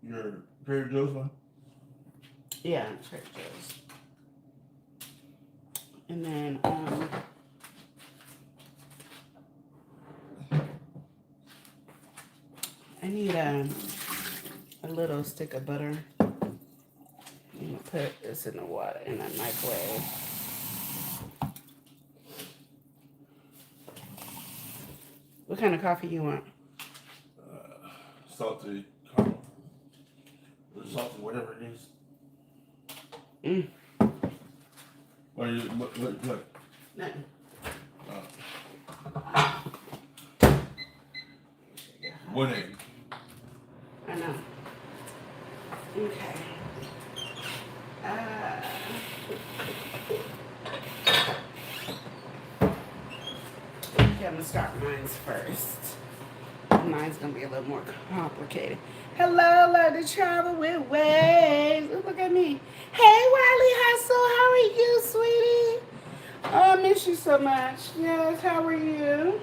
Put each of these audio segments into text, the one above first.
Your Trader Joe's one? Yeah, Trader Joe's. And then I need a little stick of butter. I'm gonna put this in the water in the microwave. What kind of coffee you want? Salted caramel. Or salted, whatever it is. Mm. What are you, what? Nothing. One egg. I know. Okay. Okay, I'm gonna start mine first. Mine's gonna be a little more complicated. Hello, love to travel with waves. Ooh, look at me. Hey, Wiley Hustle, how are you, sweetie? Oh, I miss you so much. Yes, how are you?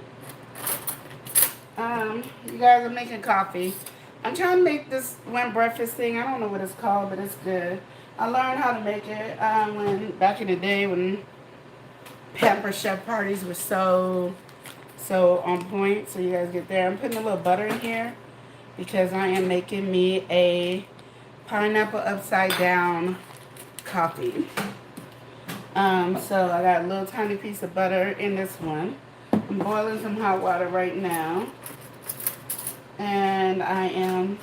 You guys are making coffee. I'm trying to make this one breakfast thing. I don't know what it's called, but it's good. I learned how to make it when back in the day when Pamper Chef parties were so on point. So you guys get there. I'm putting a little butter in here because I am making me a pineapple upside down coffee. So I got a little tiny piece of butter in this one. I'm boiling some hot water right now. And I am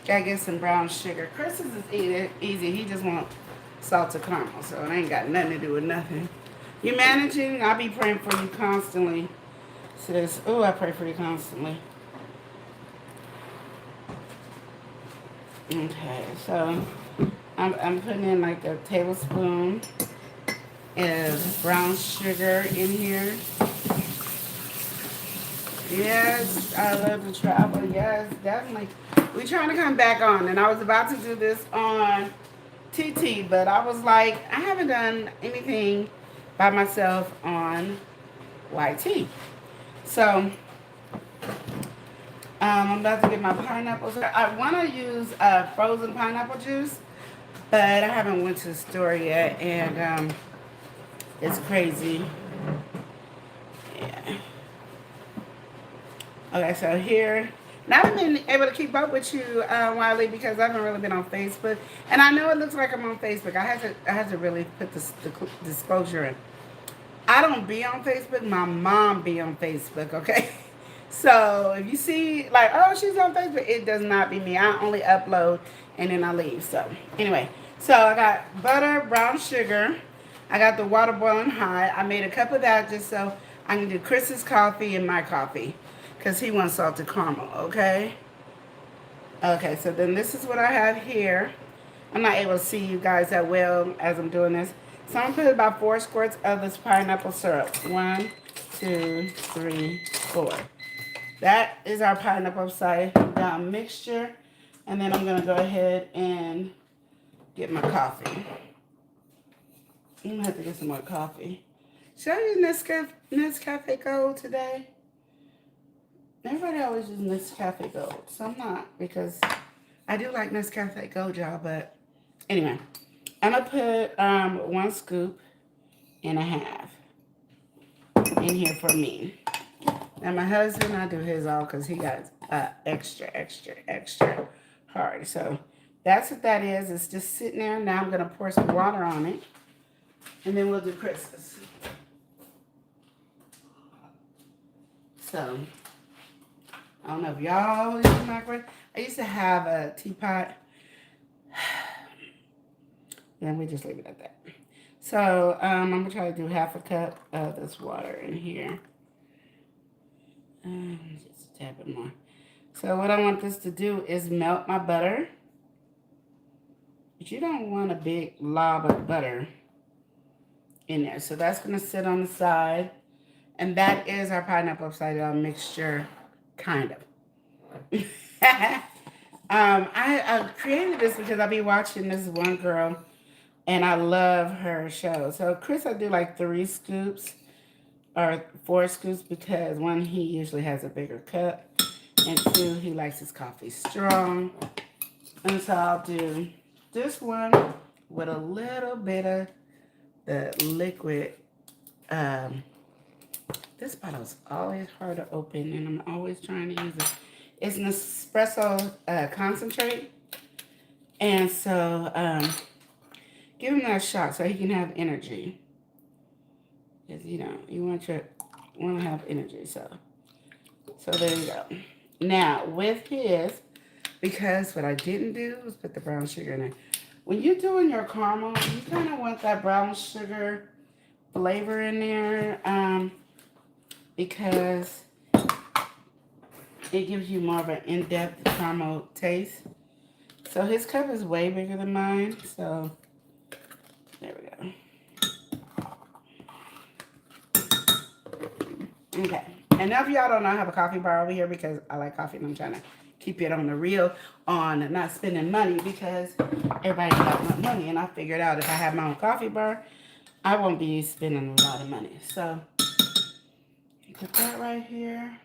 gotta get some brown sugar. Chris's is easy. He just wants salted caramel, so it ain't got nothing to do with nothing. You managing? I'll be praying for you constantly, sis. Oh, I pray for you constantly. Okay, so I'm putting in like a tablespoon of brown sugar in here. Yes, I love to travel. Yes, definitely. We're trying to come back on, and I was about to do this on TT, but I was like, I haven't done anything by myself on YT. So I'm about to get my pineapples. I want to use frozen pineapple juice, but I haven't went to the store yet, and it's crazy. Yeah. Okay, so here, now I've been able to keep up with you, Wiley, because I haven't really been on Facebook, and I know it looks like I'm on Facebook. I had to really put this the disclosure in. I don't be on Facebook. My mom be on Facebook. Okay, so if you see like, oh, she's on Facebook, it does not be me. I only upload and then I leave. So anyway, so I got butter, brown sugar. I got the water boiling hot. I made a cup of that just so I can do Chris's coffee and my coffee. Because he wants salted caramel, okay? Okay, so then this is what I have here. I'm not able to see you guys that well as I'm doing this. So I'm going to put about 4 squirts of this pineapple syrup. 1, 2, 3, 4. That is our pineapple upside down mixture. And then I'm going to go ahead and get my coffee. I'm going to have to get some more coffee. Should I use Nescafe Gold today? Everybody always uses Nescafe Gold, so I'm not, because I do like Nescafe Gold, y'all, but anyway, I'm going to put 1 scoop and a half in here for me. Now, my husband, I do his all because he got extra hard. So that's what that is. It's just sitting there. Now I'm going to pour some water on it, and then we'll do Christmas. So I don't know if y'all use the microwave. I used to have a teapot. Then we just leave it at that. So I'm going to try to do half a cup of this water in here. Just a tad bit more. So what I want this to do is melt my butter. But you don't want a big lob of butter in there. So that's going to sit on the side. And that is our pineapple upside down mixture. Kind of. I created this because I be watching this one girl, and I love her show. So Chris, I do like 3 scoops or 4 scoops because 1, he usually has a bigger cup, and 2, he likes his coffee strong. And so I'll do this one with a little bit of the liquid. Um, this bottle's always hard to open, and I'm always trying to use it. It's an espresso concentrate. And so give him that shot so he can have energy. Because, you know, you want to have energy. So there you go. Now, with his, because what I didn't do was put the brown sugar in it. When you're doing your caramel, you kind of want that brown sugar flavor in there because it gives you more of an in-depth caramel taste. So his cup is way bigger than mine. So there we go. Okay. And now if y'all don't know, I have a coffee bar over here because I like coffee and I'm trying to keep it on the real, on not spending money because everybody got money. And I figured out if I have my own coffee bar, I won't be spending a lot of money. So put that right here.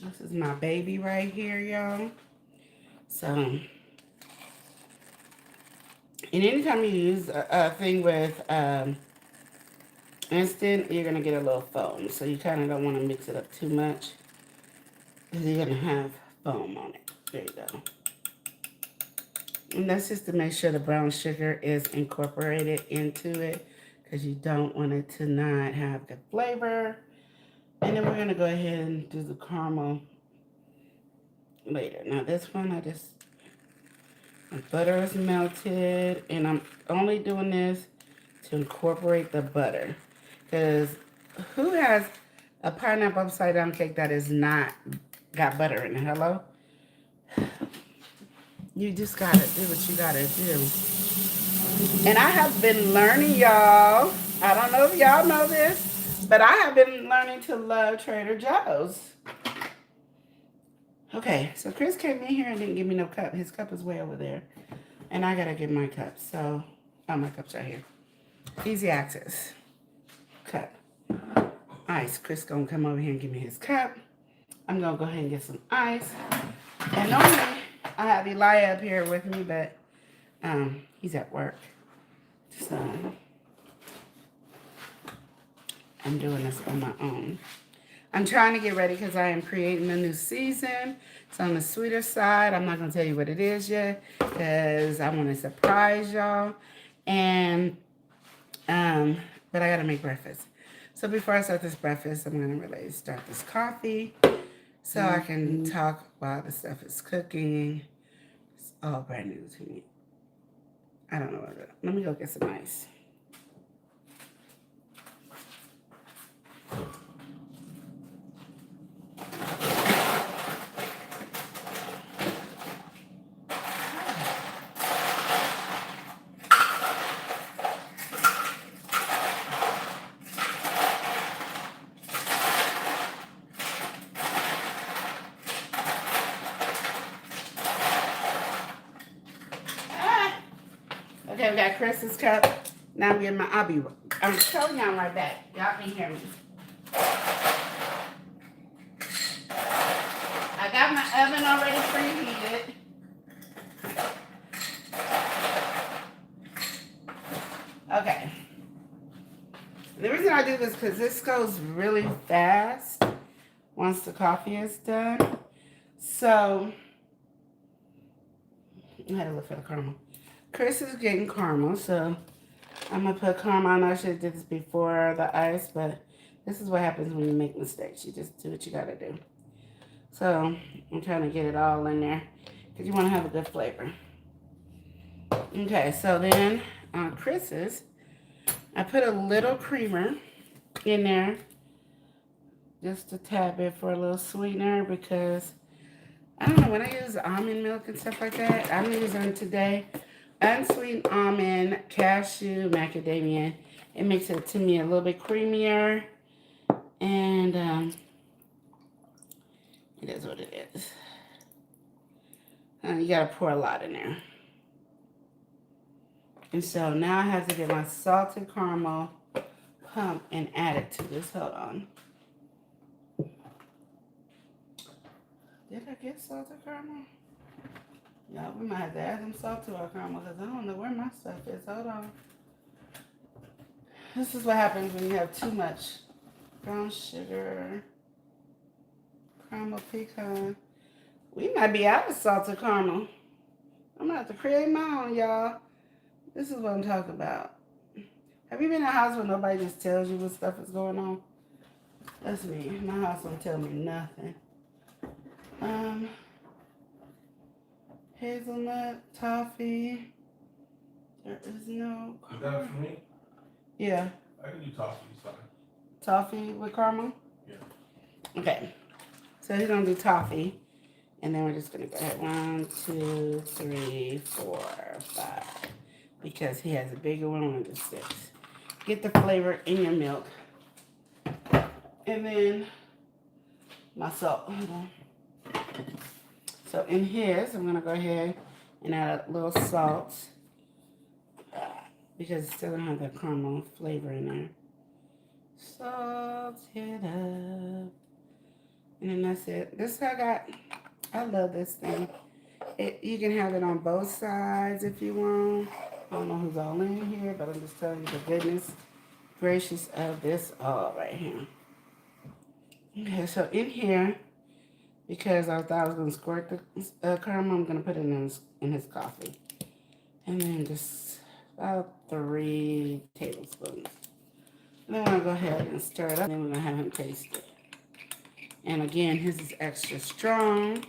This is my baby right here, y'all. So, and anytime you use a thing with instant, you're going to get a little foam. So you kind of don't want to mix it up too much because you're going to have foam on it. There you go. And that's just to make sure the brown sugar is incorporated into it because you don't want it to not have the flavor. And then we're going to go ahead and do the caramel later. Now this one, my butter is melted, and I'm only doing this to incorporate the butter. Because who has a pineapple upside down cake that is not got butter in it? Hello? You just gotta do what you gotta do. And I have been learning, y'all. I don't know if y'all know this, but I have been learning to love Trader Joe's. Okay, so Chris came in here and didn't give me no cup. His cup is way over there. And I gotta get my cup. So, my cup's right here. Easy access. Cup. Ice. Chris gonna come over here and give me his cup. I'm gonna go ahead and get some ice. And normally, I have Eli up here with me, but he's at work. So, I'm doing this on my own. I'm trying to get ready because I am creating a new season. It's on the sweeter side. I'm not going to tell you what it is yet because I want to surprise y'all. And, but I got to make breakfast. So before I start this breakfast, I'm going to really start this coffee so I can talk while the stuff is cooking. It's all brand new to me. I don't know what to do. Let me go get some ice. Okay, we got Chris's cup. Now I'm getting my, I'm telling y'all right back. Y'all can hear me. I got my oven already preheated. Okay. The reason I do this because this goes really fast once the coffee is done. So, I had to look for the caramel. Chris is getting caramel, so I'm going to put caramel. I know I should have did this before the ice, but this is what happens when you make mistakes. You just do what you got to do. So, I'm trying to get it all in there because you want to have a good flavor. Okay, so then on Chris's, I put a little creamer in there, just a tad bit for a little sweetener because, I don't know, when I use almond milk and stuff like that, I'm using today unsweetened almond, cashew, macadamia. It makes it to me a little bit creamier, and it is what it is. You gotta pour a lot in there. And so now I have to get my salted caramel pump and add it to this. Hold on. Did I get salted caramel? Yeah, we might have to add some salt to our caramel because I don't know where my stuff is. Hold on. This is what happens when you have too much brown sugar, caramel pecan. We might be out of salted caramel. I'm gonna have to create my own, y'all. This is what I'm talking about. Have you been in a house where nobody just tells you what stuff is going on? That's me. My house don't tell me nothing. Hazelnut, toffee. There is no. Is that for me? Yeah. I can do toffee, it's fine. Toffee with caramel? Yeah. Okay. So he's gonna do toffee. And then we're just gonna go ahead. 1, 2, 3, 4, 5. Because he has a bigger one, we're gonna do 6. Get the flavor in your milk. And then my salt. Hold on. So in his, I'm gonna go ahead and add a little salt. Because it still don't have that caramel flavor in there. Salt it up. And then that's it. This I got. I love this thing. You can have it on both sides if you want. I don't know who's all in here, but I'm just telling you the goodness gracious of this all right here. Okay, so in here, because I thought I was going to squirt the caramel, I'm going to put it in his coffee. And then just about 3 tablespoons. And then I'm going to go ahead and stir it up. And then we're going to have him taste it. And again, his is extra strong.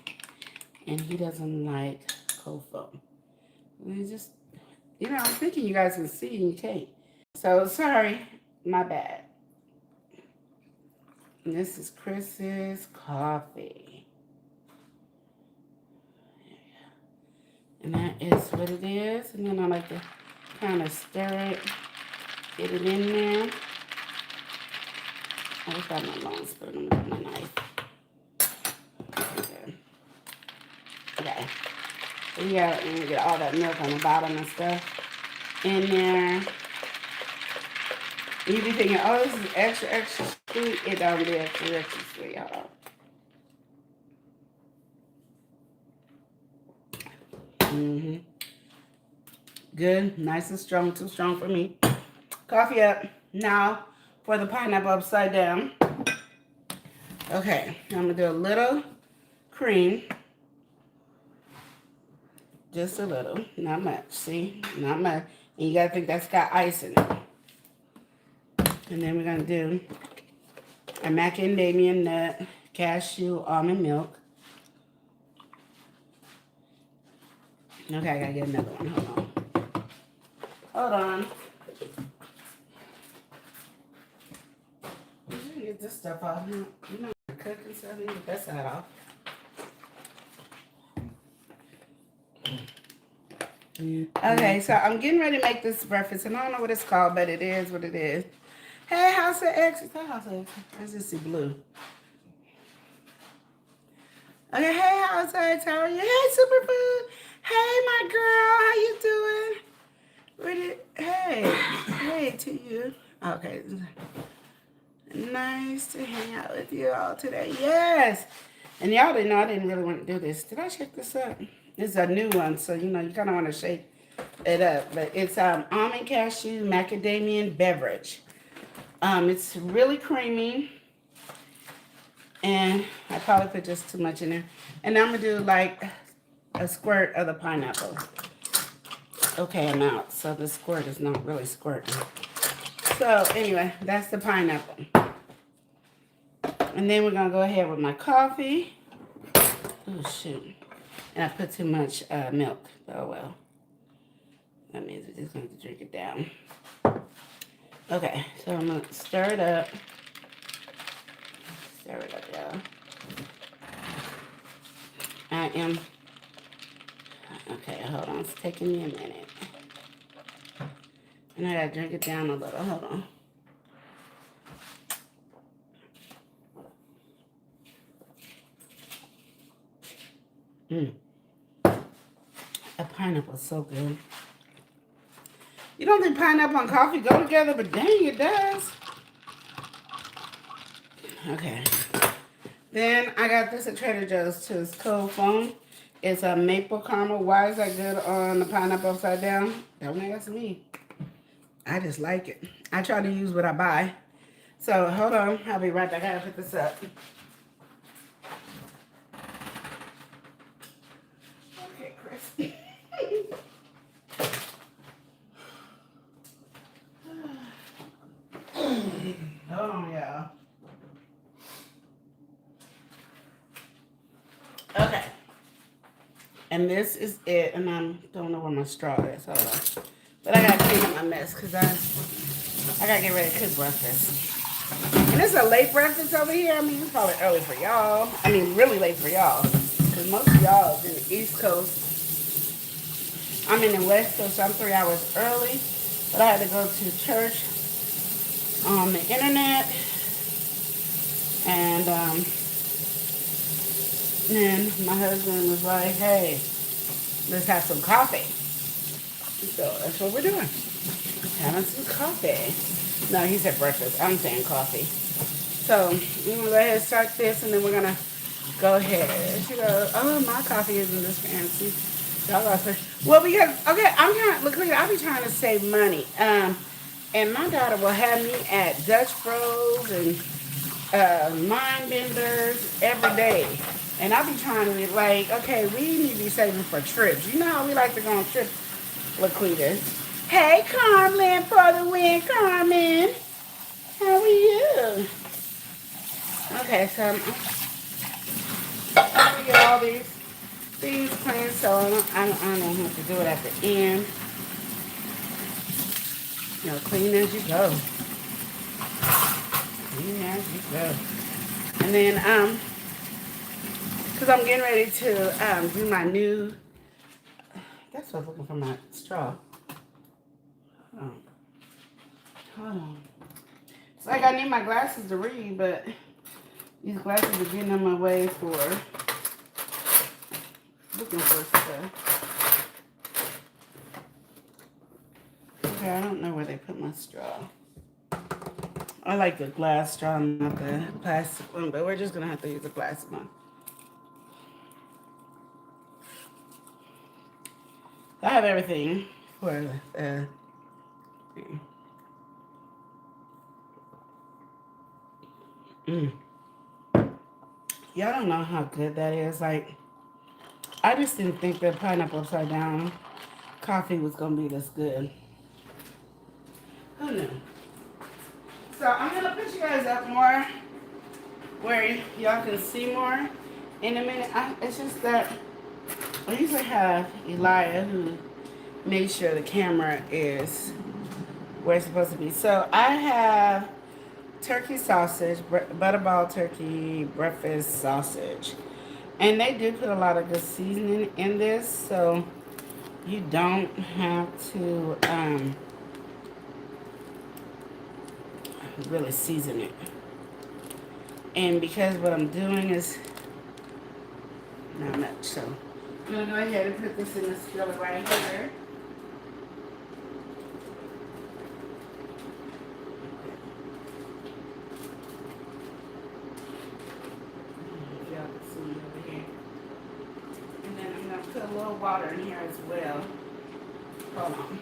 And he doesn't like cold foam. And just, I'm thinking you guys can see and you can't. So, sorry. My bad. And this is Chris's coffee. And that is what it is. And then I like to kind of stir it. Get it in there. I just got my long spoon. I'm going to put my knife. Okay. So yeah, and you get all that milk on the bottom and stuff in there. You be thinking, oh, this is extra, extra sweet. It don't be extra, extra sweet, y'all. Good, nice and strong, too strong for me. Coffee up. Now for the pineapple upside down. Okay, I'm gonna do a little cream. Just a little, not much, see? Not much. And you gotta think that's got ice in it. And then we're gonna do a macadamia nut, cashew, almond milk. Okay, I gotta get another one, hold on. Hold on. You should get this stuff off. You know, cooking stuff, you get that side off. Okay, so I'm getting ready to make this breakfast, and I don't know what it's called, but it is what it is. Hey, House of X. Is that House of X? I just see blue. Okay, hey, House of X, how are you? Hey, Superfood. Hey, my girl, how you doing? Hey to you. Okay. Nice to hang out with you all today. Yes. And y'all didn't know I didn't really want to do this. Did I shake this up? It's a new one, so you kind of want to shake it up. But it's almond cashew macadamia beverage. It's really creamy, and I probably put just too much in there. And I'm gonna do like a squirt of the pineapple. Okay, I'm out. So the squirt is not really squirting. So anyway, that's the pineapple. And then we're gonna go ahead with my coffee. Oh shoot. And I put too much milk. Oh well. That means we're just going to drink it down. Okay, so I'm going to stir it up. Stir it up, y'all. I am... Okay, hold on. It's taking me a minute. And I got to drink it down a little. Hold on. A pineapple is so good. You don't think pineapple and coffee go together, but dang, it does. Okay. Then I got this at Trader Joe's too. It's cold foam. It's a maple caramel. Why is that good on the pineapple upside down? Don't ask me. I just like it. I try to use what I buy. So hold on. I'll be right back. I gotta put this up. Okay, Chris. Hold on, y'all. Okay. And this is it. And I don't know where my straw is. Hold on. But I gotta clean up my mess because I gotta get ready to cook breakfast. And it's a late breakfast over here. I mean, it's probably early for y'all. I mean, really late for y'all. Because most of y'all is in the East Coast. I'm in the West Coast, so I'm 3 hours early. But I had to go to church on the internet. And then my husband was like, hey, let's have some coffee. So that's what we're doing. Having some coffee. No, he said breakfast. I'm saying coffee. So we're going to go ahead and start this, and then we're going to go ahead. She goes, oh, my coffee isn't this fancy. Y'all got to, well, because, okay, I'm trying to, look, I'll be trying to save money. And my daughter will have me at Dutch Bros and Mind Benders every day. And I'll be trying to be like, okay, we need to be saving for trips. You know how we like to go on trips, Laquita. Hey, Carmen, for the win, Carmen. How are you? Okay, so I'm gonna get all these clean, so I don't have to do it at the end. You know, clean as you go. Clean as you go. And then, because I'm getting ready to do my new, that's what I was looking for, my straw. Hold on. It's like I need my glasses to read, but these glasses are getting on my way for looking for stuff. Okay, I don't know where they put my straw. I like the glass straw, not the plastic one, but we're just going to have to use the plastic one. I have everything for the Y'all don't know how good that is. Like, I just didn't think that pineapple upside down coffee was going to be this good. Who knew? So I'm going to put you guys up more where y'all can see more in a minute. It's just that I usually have Elia who makes sure the camera is where it's supposed to be. So I have turkey sausage, butterball turkey breakfast sausage. And they do put a lot of good seasoning in this, so you don't have to really season it. And because what I'm doing is not much, so I'm going to go ahead and put this in the skillet right here. Put a little water in here as well. Hold on.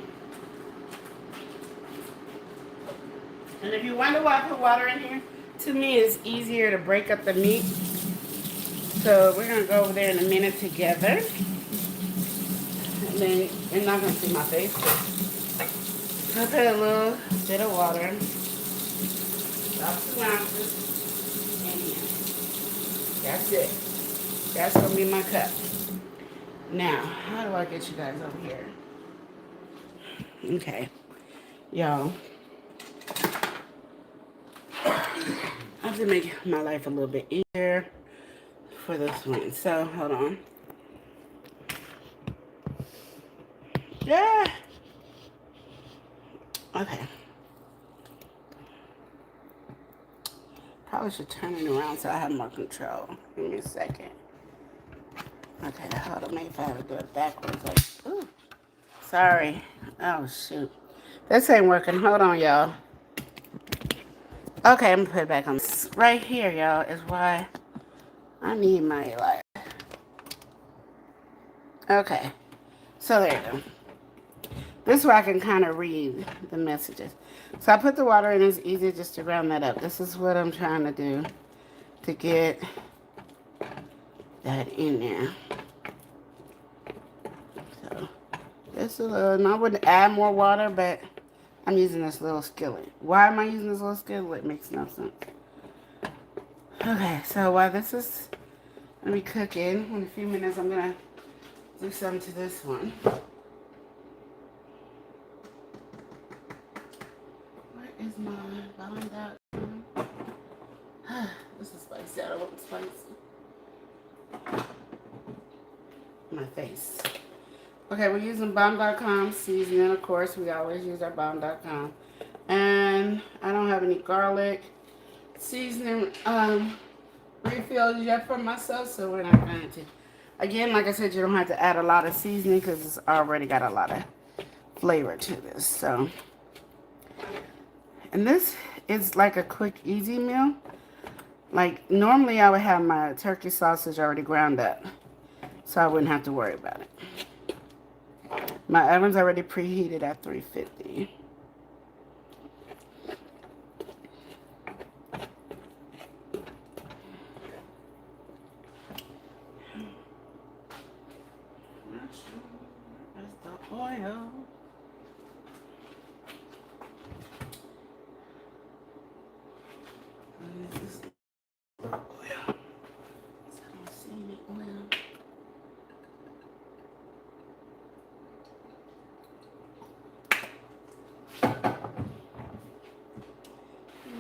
And if you wonder why I put water in here, to me it's easier to break up the meat. So we're going to go over there in a minute together. And then you're not going to see my face. I'll put a little bit of water. About 2 ounces in here. That's it. That's going to be my cup. Now, how do I get you guys over here? Okay. Y'all. I have to make my life a little bit easier for this one. So, hold on. Yeah. Okay. Probably should turn it around so I have more control. Give me a second. Okay, hold on. Maybe if I have to do it backwards. Like, ooh. Sorry. Oh, shoot. This ain't working. Hold on, y'all. Okay, I'm going to put it back on. Right here, y'all, is why I need my light. Okay. So there you go. This way I can kind of read the messages. So I put the water in. It's easy just to round that up. This is what I'm trying to do to get that in there. So this is a little, and I would add more water, but I'm using this little skillet. Why am I using this little skillet? It makes no sense. Okay, so while this is going to be cooking, in a few minutes I'm going to do something to this one. Where is my Bond out? This is spicy. I don't want spicy. My face. Okay, we're using bomb.com seasoning. Of course, we always use our bomb.com. And I don't have any garlic seasoning refills yet for myself, so we're not going to. Again, like I said, you don't have to add a lot of seasoning because it's already got a lot of flavor to this. So, and this is like a quick, easy meal. Like normally I would have my turkey sausage already ground up, so I wouldn't have to worry about it. My oven's already preheated at 350. That's the oil. This is oil. I don't see any oil.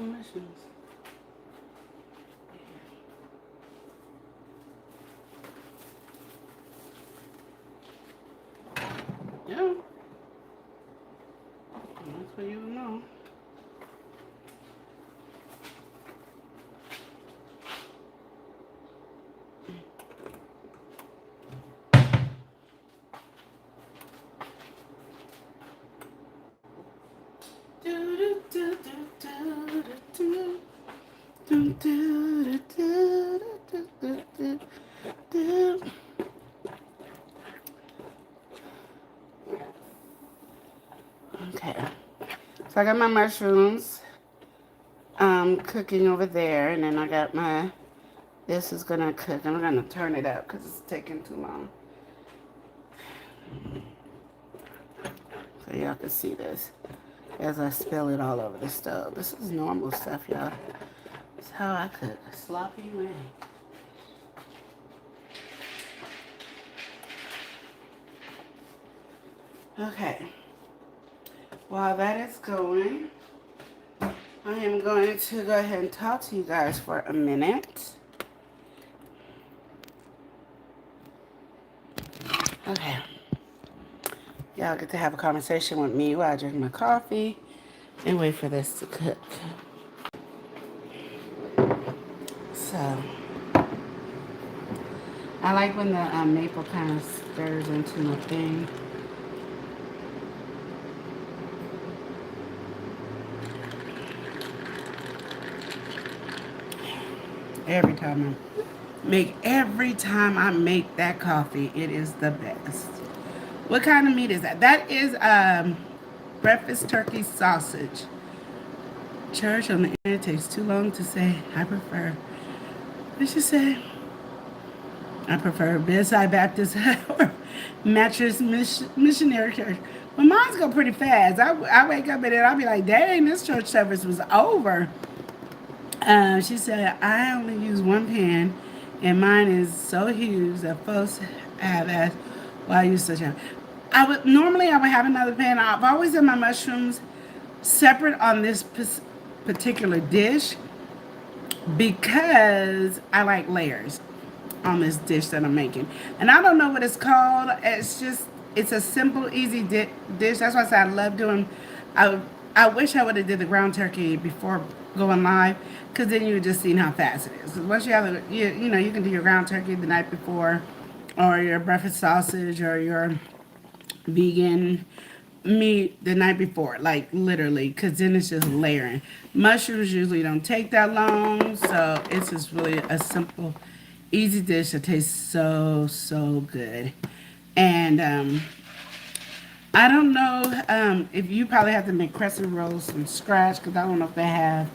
Mushrooms. Yeah. That's what you know. Okay, so I got my mushrooms cooking over there, and then I got my, this is gonna cook. I'm gonna turn it up because it's taking too long. So y'all can see this as I spill it all over the stove. This is normal stuff, y'all. It's how I cook. Sloppy way. Okay. While that is going, I am going to go ahead and talk to you guys for a minute. Okay. Y'all get to have a conversation with me while I drink my coffee and wait for this to cook. So, I like when the maple kind of stirs into my thing. Every time I make that coffee, it is the best. What kind of meat is that? That is breakfast turkey sausage. Church on the internet takes too long to say. I prefer. What should say? I prefer Bedside Baptist or Mattress Missionary Church. Well, mine's go pretty fast. I wake up and then I'll be like, dang, this church service was over. She said, I only use one pan, and mine is so huge that folks have asked why I use such a. I would have another pan. I've always done my mushrooms separate on this particular dish because I like layers on this dish that I'm making. And I don't know what it's called. It's a simple, easy dish. That's why I said I love doing. I wish I would have did the ground turkey before going live, because then you would just see how fast it is. Once you have you can do your ground turkey the night before, or your breakfast sausage, or your vegan meat the night before, like literally, because then it's just layering. Mushrooms usually don't take that long, so it's just really a simple, Easy dish that tastes so, so good. And I don't know if you probably have to make crescent rolls from scratch because I don't know if they have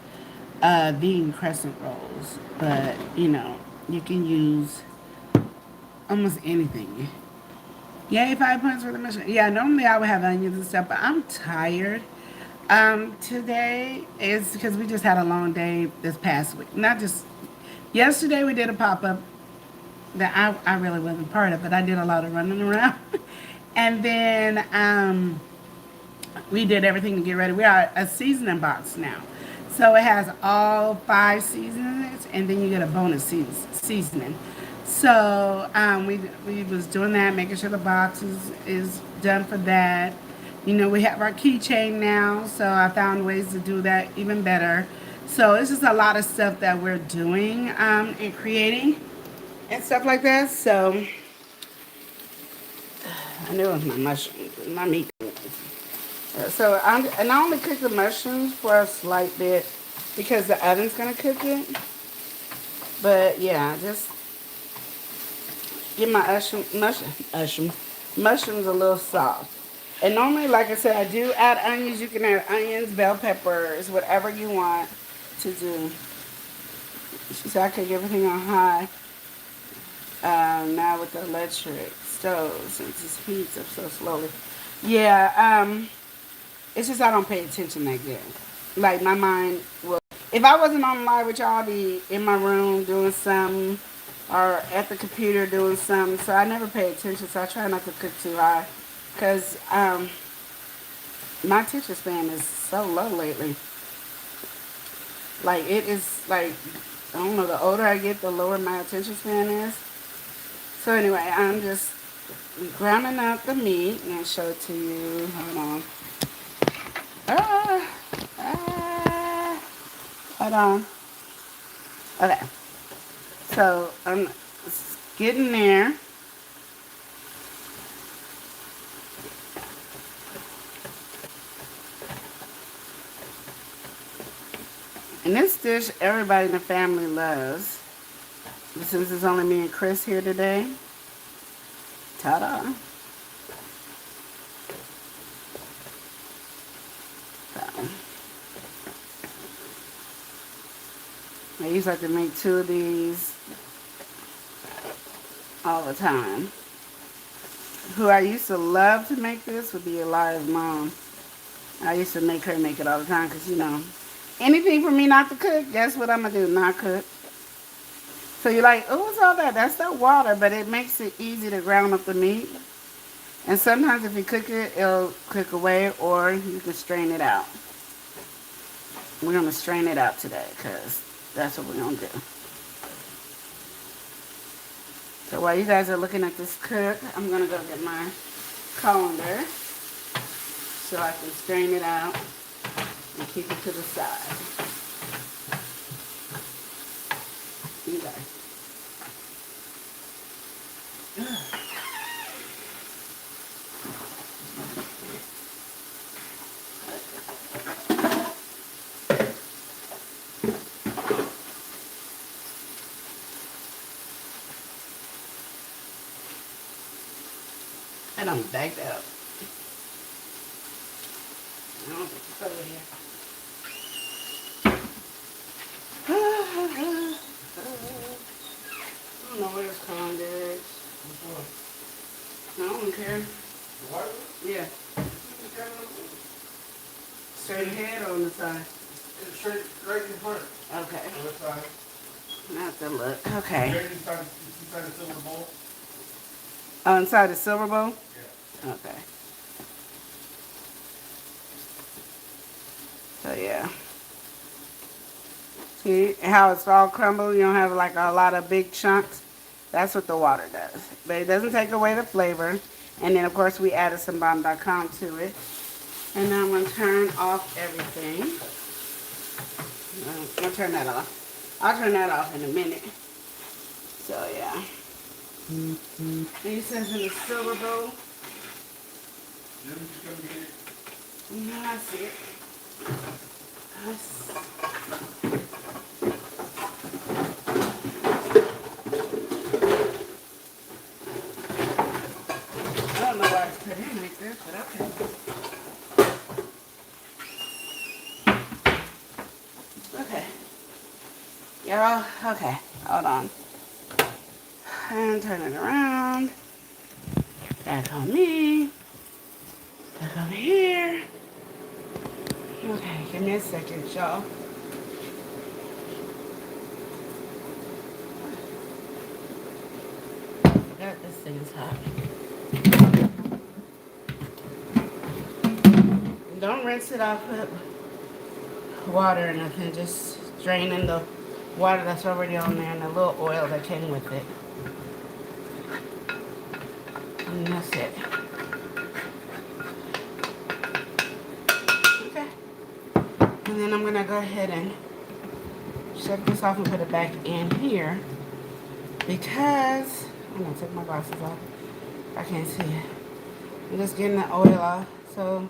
vegan crescent rolls. But, you can use almost anything. Yay, 5 points for the mission. Yeah, normally I would have onions and stuff, but I'm tired. Today is because we just had a long day this past week. Not just yesterday we did a pop-up that I really wasn't part of, but I did a lot of running around. And then we did everything to get ready. We are a seasoning box now. So it has all 5 seasonings, and then you get a bonus seasoning. So we was doing that, making sure the box is done for that. We have our keychain now, so I found ways to do that even better. So it's just a lot of stuff that we're doing and creating and stuff like that. So I knew it was my mushrooms, my meat. So and I only cook the mushrooms for a slight bit because the oven's gonna cook it. But yeah, just get my mushrooms a little soft. And normally, like I said, I do add onions. You can add onions, bell peppers, whatever you want to do. She said I cook everything on high. Now with the electric stove, since it heats up so slowly. Yeah, it's just I don't pay attention that good. Like my mind will. If I wasn't on live with y'all, I'd be in my room doing something or at the computer doing something. So I never pay attention. So I try not to cook too high, cause my attention span is so low lately. Like it is like I don't know. The older I get, the lower my attention span is. So anyway, I'm just grounding up the meat and I'll show it to you. Hold on. Hold on. Okay. So I'm getting there. And this dish everybody in the family loves. But since it's only me and Chris here today, ta-da. So, I used to have to make 2 of these all the time. Who I used to love to make this would be Elia's mom. I used to make her make it all the time because, anything for me not to cook, guess what I'm going to do? Not cook. So you're like, oh, what's all that? That's the water, but it makes it easy to ground up the meat. And sometimes if you cook it, it'll cook away or you can strain it out. We're going to strain it out today because that's what we're going to do. So while you guys are looking at this cook, I'm going to go get my colander so I can strain it out and keep it to the side. Okay. And I'm backed up. I don't think it's over here. I don't know where this colander is. I don't care. Yeah. Straight ahead or on the side? It's straight right in front. Okay. On the side. I have to look. Okay. Right inside the silver bowl. Oh, inside the silver bowl? Yeah. Okay. So yeah. See how it's all crumbled? You don't have like a lot of big chunks. That's what the water does. But it doesn't take away the flavor. And then of course we added some bomb.com to it. And now I'm going to turn off everything. I'm going to turn that off. I'll turn that off in a minute. So yeah. And he says in the silver bowl. Yeah, I see it. layers, but okay. Okay. Y'all, okay. Hold on. And turn it around. Back on me. Back over here. Okay, give me a second, y'all. Forgot this thing is hot. Don't rinse it off with water or nothing. Just draining the water that's already on there and the little oil that came with it. And that's it. Okay. And then I'm going to go ahead and shut this off and put it back in here because I'm going to take my glasses off. I can't see it. I'm just getting the oil off. So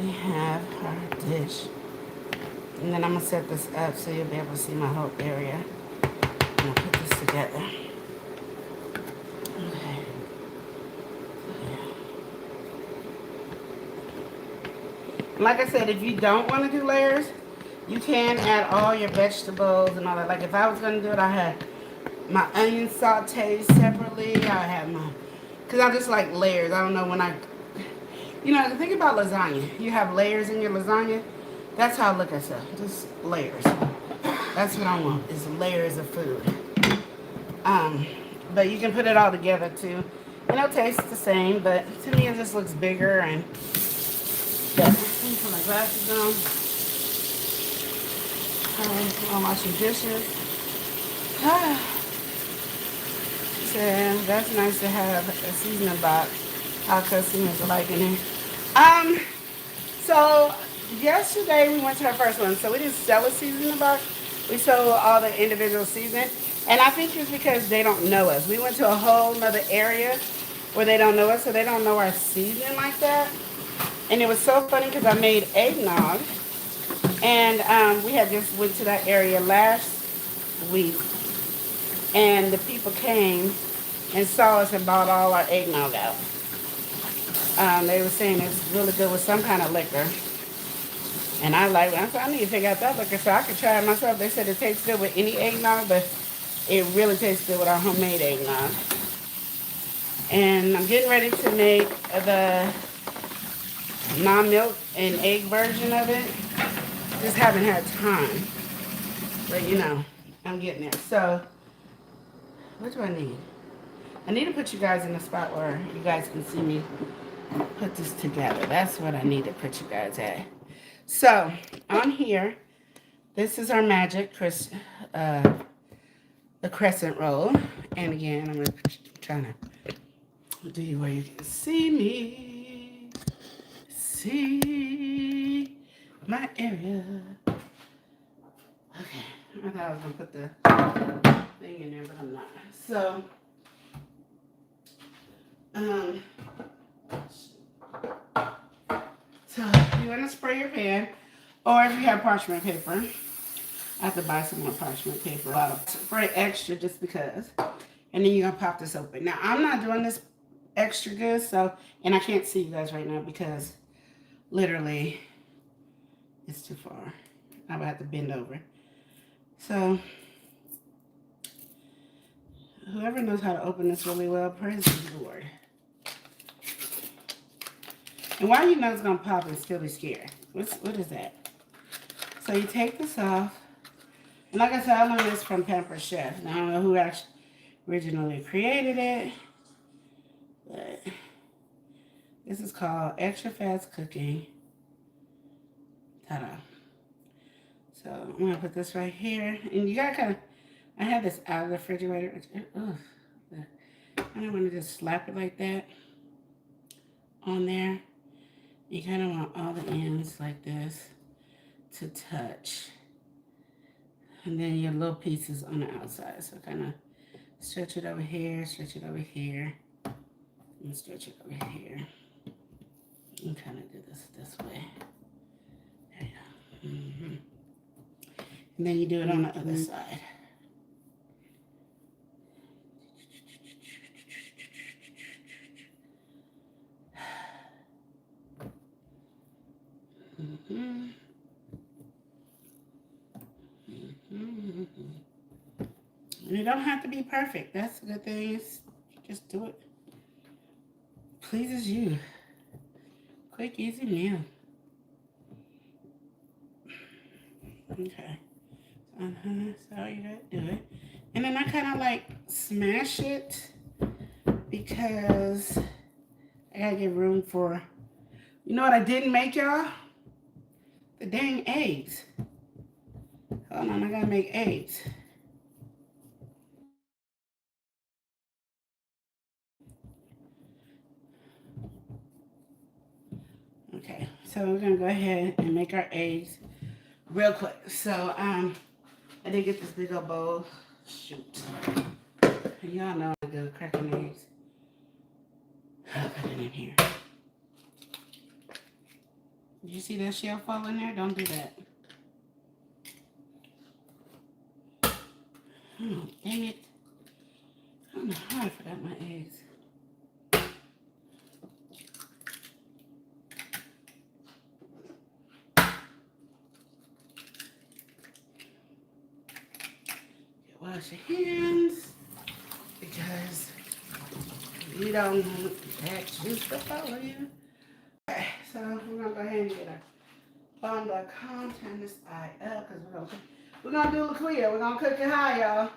we have our dish. And then I'm going to set this up so you'll be able to see my whole area. I'm going to put this together. Okay. Like I said, if you don't want to do layers, you can add all your vegetables and all that. Like if I was going to do it, I had my onions sauteed separately. I had my, because I just like layers. I don't know when you know, the thing about lasagna, you have layers in your lasagna. That's how I look at stuff, just layers. That's what I want, is layers of food. But you can put it all together too. And it'll taste the same, but to me it just looks bigger and yeah. Let me put my glasses on. I'm washing dishes. So that's nice to have a seasoning box. Our customers are liking it. So yesterday we went to our first one. So we didn't sell a seasoning box. We sold all the individual seasoning. And I think it's because they don't know us. We went to a whole nother area where they don't know us, so they don't know our seasoning like that. And it was so funny because I made eggnog. And we had just went to that area last week. And the people came and saw us and bought all our eggnog out. They were saying it's really good with some kind of liquor. And I said, I need to figure out that liquor so I could try it myself. They said it tastes good with any eggnog, but it really tastes good with our homemade eggnog. And I'm getting ready to make the non-milk and egg version of it. Just haven't had time. But you know, I'm getting there. So, what do I need? I need to put you guys in a spot where you guys can see me put this together. That's what I need to put you guys at. So, on here, this is our magic the crescent roll. And again, I'm trying to do you where you can see me. See my area. Okay, I thought I was going to put the thing in there, but I'm not. So, you want to spray your pan, or if you have parchment paper, I have to buy some more parchment paper. Spray extra just because, and then you're going to pop this open. Now, I'm not doing this extra good, so, and I can't see you guys right now because literally it's too far. I would have to bend over. So, whoever knows how to open this really well, praise the Lord. And why you know it's going to pop and still be scared? What is that? So you take this off. And like I said, I learned this from Pampered Chef. Now, I don't know who actually originally created it. But this is called Extra Fast Cooking. Ta-da. So I'm going to put this right here. And you got to kind of, I have this out of the refrigerator. Ugh. I don't want to just slap it like that on there. You kind of want all the ends like this to touch. And then your little pieces on the outside. So kind of stretch it over here, stretch it over here, and stretch it over here. And kind of do this way. There you go. Mm-hmm. And then you do it on the other side. Mm-hmm. You don't have to be perfect. That's the good thing. Is just do it. Pleases you. Quick, easy meal. Okay. So you gotta do it. And then I kind of like smash it because I gotta give room for. You know what I didn't make, y'all? The dang eggs. Hold on, I gotta make eggs. Okay, so we're gonna go ahead and make our eggs real quick. So I did get this big old bowl. Shoot. Y'all know I do cracking eggs. I'll put it in here. Did you see that shell fall in there? Don't do that. Oh, dang it. I don't know how I forgot my eggs. Wash your hands because you don't want that juice to follow you. Okay, so we're gonna go ahead and get our bomb.com, turn this eye up because we're gonna do LaQuia. We're gonna cook it high, y'all.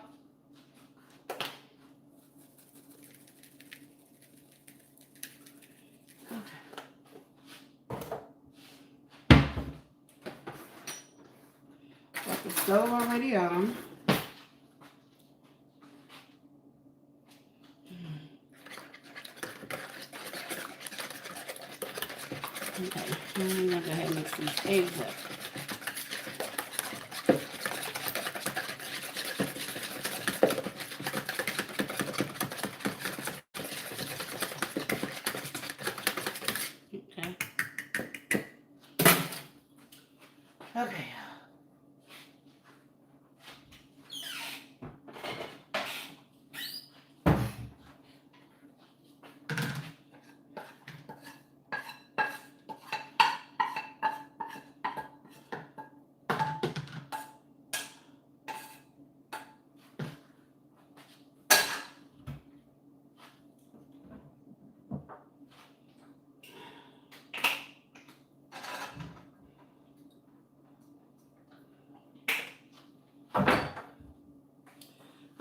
Got the stove already on. Okay, I'm gonna go ahead and mix these eggs up. Okay. Okay.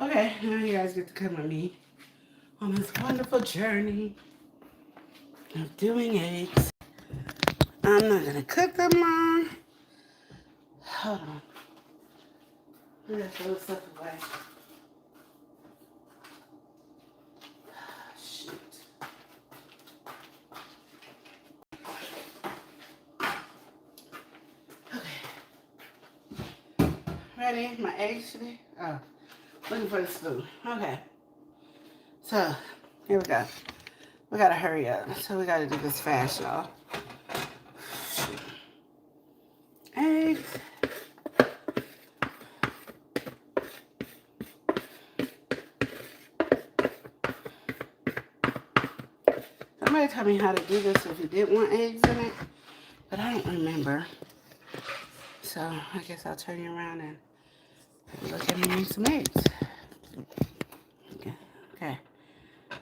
Okay, now you guys get to come with me on this wonderful journey of doing eggs. I'm not gonna cook them long. Hold on. I'm gonna throw stuff away. Shoot. Okay. Ready? My eggs today? Oh, looking for the spoon. Okay. So, here we go. We gotta hurry up. So we gotta do this fast, y'all. Eggs. Somebody tell me how to do this if you didn't want eggs in it, but I don't remember. So I guess I'll turn you around and look at me make some eggs. Okay.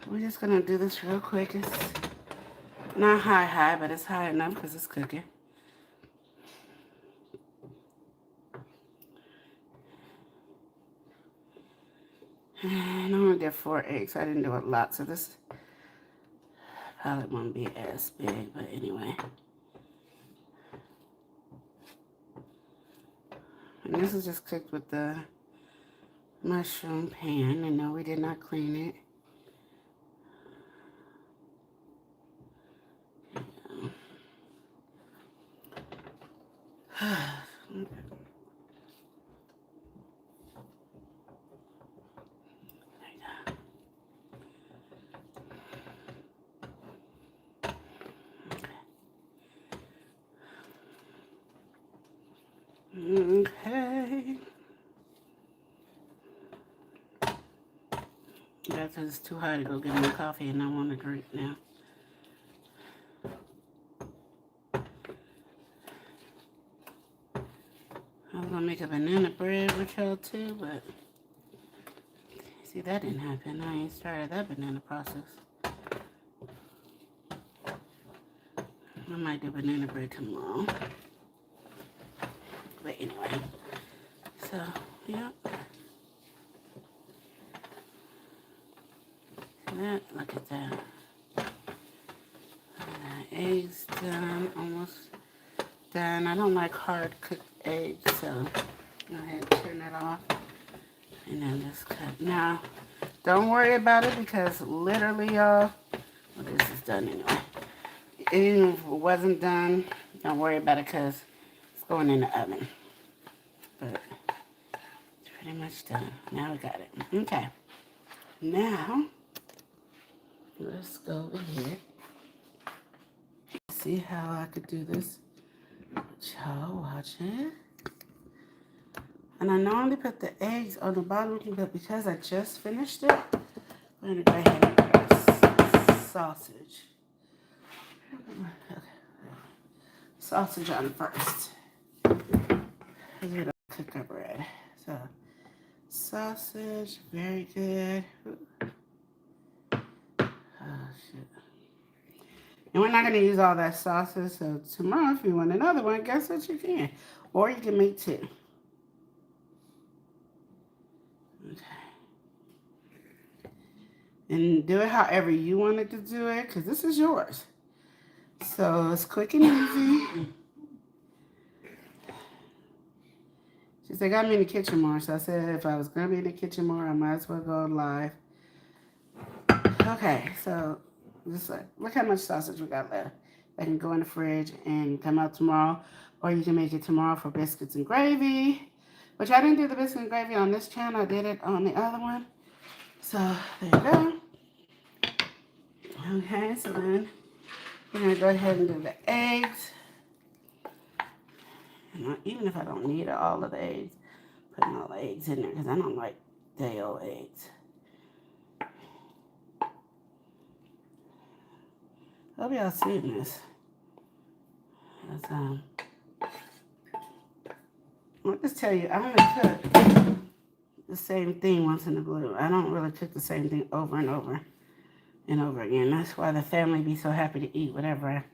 We're just gonna do this real quick. It's not high, but it's high enough because it's cooking. And I only did 4 eggs. I didn't do a lot, so this probably won't be as big, but anyway. And this is just cooked with the mushroom pan. And no, we did not clean it. Okay. Okay. That's it's too hard to go get me coffee and I want to drink now. make a banana bread with y'all too, but see, that didn't happen. I ain't started that banana process. I might do banana bread tomorrow. But anyway, so, yeah. Look at that. Eggs done, almost done. I don't like hard cooked eggs, so go ahead and turn that off. And then just cut. Now, don't worry about it because literally, y'all, well, this is done anyway. Even if it wasn't done, don't worry about it because it's going in the oven. But it's pretty much done. Now we got it. Okay. Now, let's go over here. See how I could do this. Y'all watch it. And I normally put the eggs on the bottom, but because I just finished it, I'm going to go ahead and put sausage. Okay. Sausage on first. Because we don't cook our bread. So, sausage, very good. Oh, shit. And we're not going to use all that sausage, so tomorrow, if you want another one, guess what you can. Or you can make two. Okay. And do it however you wanted to do it, because this is yours. So it's quick and easy. She said, got me in the kitchen more. So I said, if I was going to be in the kitchen more, I might as well go live. Okay, so just like, look how much sausage we got left. That can go in the fridge and come out tomorrow. Or you can make it tomorrow for biscuits and gravy. Which I didn't do the biscuits and gravy on this channel. I did it on the other one. So there you go. Okay, so then we're going to go ahead and do the eggs. And even if I don't need all of the eggs, putting all the eggs in there because I don't like day old eggs. Hope y'all seeing this. I'll just tell you, I only cook the same thing once in a blue. I don't really cook the same thing over and over and over again. That's why the family be so happy to eat whatever I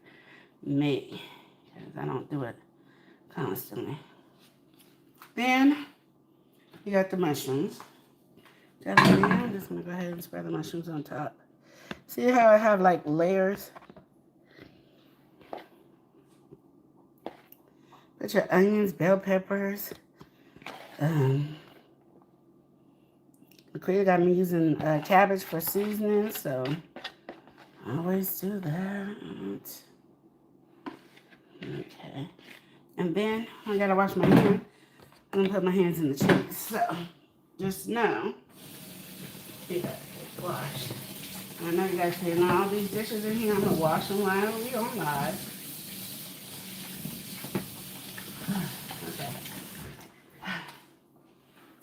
make. Because I don't do it constantly. Then, you got the mushrooms. I'm just going to go ahead and spread the mushrooms on top. See how I have like layers? Put your onions, bell peppers. Clearly got me using cabbage for seasoning, so I always do that. Okay. And then I gotta wash my hands. I'm gonna put my hands in the cheeks. So just know you gotta get washed. I know you guys see all these dishes in here. I'm gonna wash them while we on live. Okay.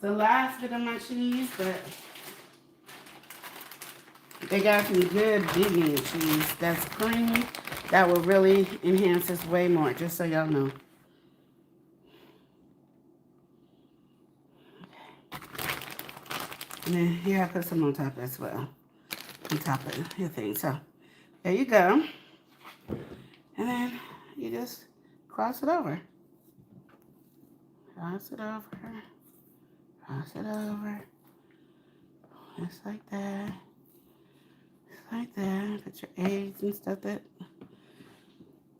The last bit of my cheese, but they got some good vegan cheese that's creamy. That will really enhance this way more, just so y'all know. Okay. And then here I put some on top as well. On top of your thing. So there you go. And then you just cross it over. Cross it over. Cross it over. Just like that. Just like that. Put your eggs and stuff that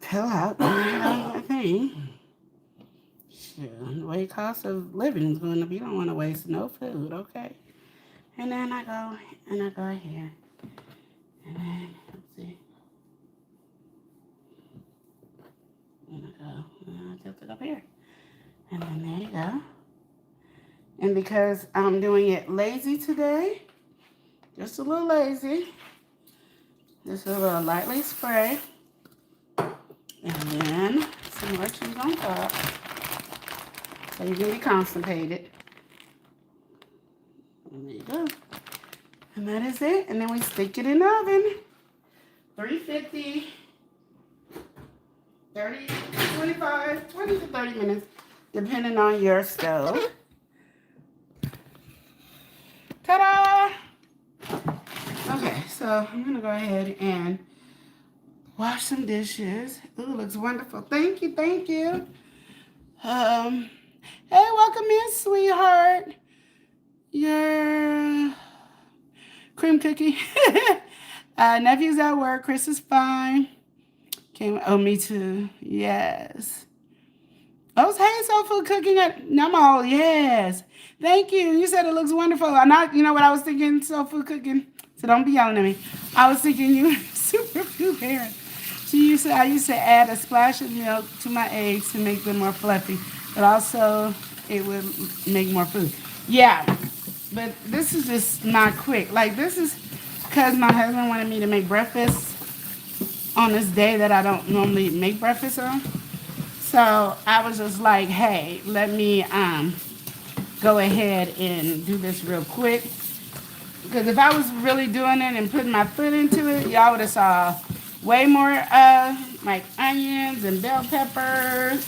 fill out. I think. Sure. The way cost of living is going to be. You don't want to waste no food, okay? And then I go here. And then, let's see. And I tilt it up here. And then there you go. And because I'm doing it lazy today, just a little lazy, just a little lightly spray. And then some more cheese on top. So you can be constipated. And there you go. And that is it. And then we stick it in the oven. 350, 20 to 30 minutes. depending on your stove. Ta-da! Okay, so I'm gonna go ahead and wash some dishes. Ooh, looks wonderful. Thank you, thank you. Hey, welcome in, sweetheart. Your cream cookie. Nephew's at work. Chris is fine. Oh, me too. Yes. Oh, hey, soul food cooking at Namo. Yes. Thank you. You said it looks wonderful. I'm not, you know what I was thinking, soul food cooking. So don't be yelling at me. I was thinking you were super food parent. I used to add a splash of milk to my eggs to make them more fluffy, but also it would make more food. Yeah, but this is just not quick. Like this is because my husband wanted me to make breakfast on this day that I don't normally make breakfast on. So I was just like, hey, let me go ahead and do this real quick. Because if I was really doing it and putting my foot into it, y'all would have saw way more like onions and bell peppers.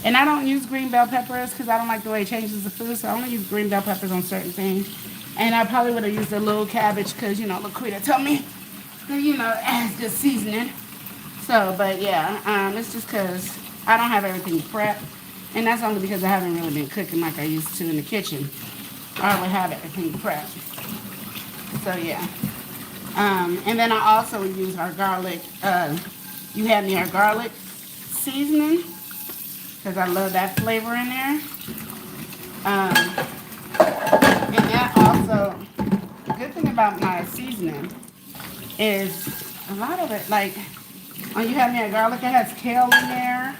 And I don't use green bell peppers because I don't like the way it changes the food. So I only use green bell peppers on certain things. And I probably would have used a little cabbage because, you know, Laquita told me that, you know, it has good seasoning. So, but yeah, it's just because I don't have everything prepped. And that's only because I haven't really been cooking like I used to in the kitchen. I would have everything prepped. So yeah. And then I also use our garlic. You had me our garlic seasoning because I love that flavor in there. And that also, the good thing about my seasoning is a lot of it, like when you have me at garlic, it has kale in there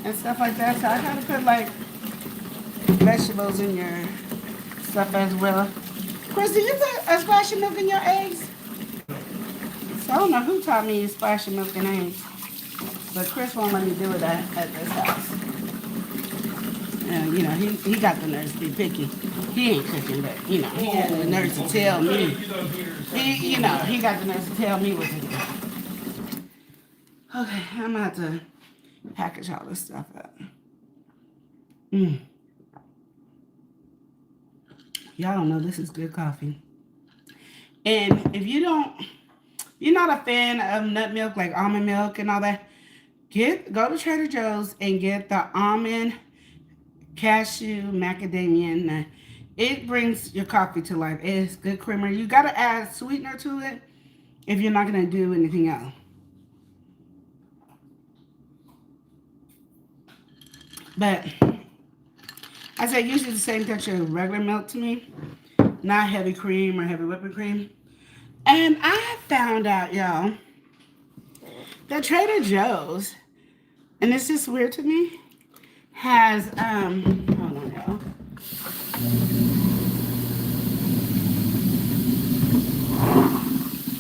and stuff like that. So I kind of put like vegetables in your stuff as well. Chris, do you put a splash of milk in your eggs? So I don't know who taught me to splash of milk in eggs, but Chris won't let me do it at this house. And you know, he got the nerve to be picky. He ain't cooking, but you know, he had the nerve to tell me. He got the nerve to tell me what to do. Okay, I'm gonna have to package all this stuff up. Y'all don't know this is good coffee. And if you're not a fan of nut milk, like almond milk and all that, go to Trader Joe's and get the almond cashew macadamia nut. It brings your coffee to life. It's good creamer. You gotta add sweetener to it if you're not gonna do anything else. But I say usually the same texture as regular milk to me, not heavy cream or heavy whipping cream. And I found out, y'all, that Trader Joe's, and it's just weird to me, has hold on, y'all.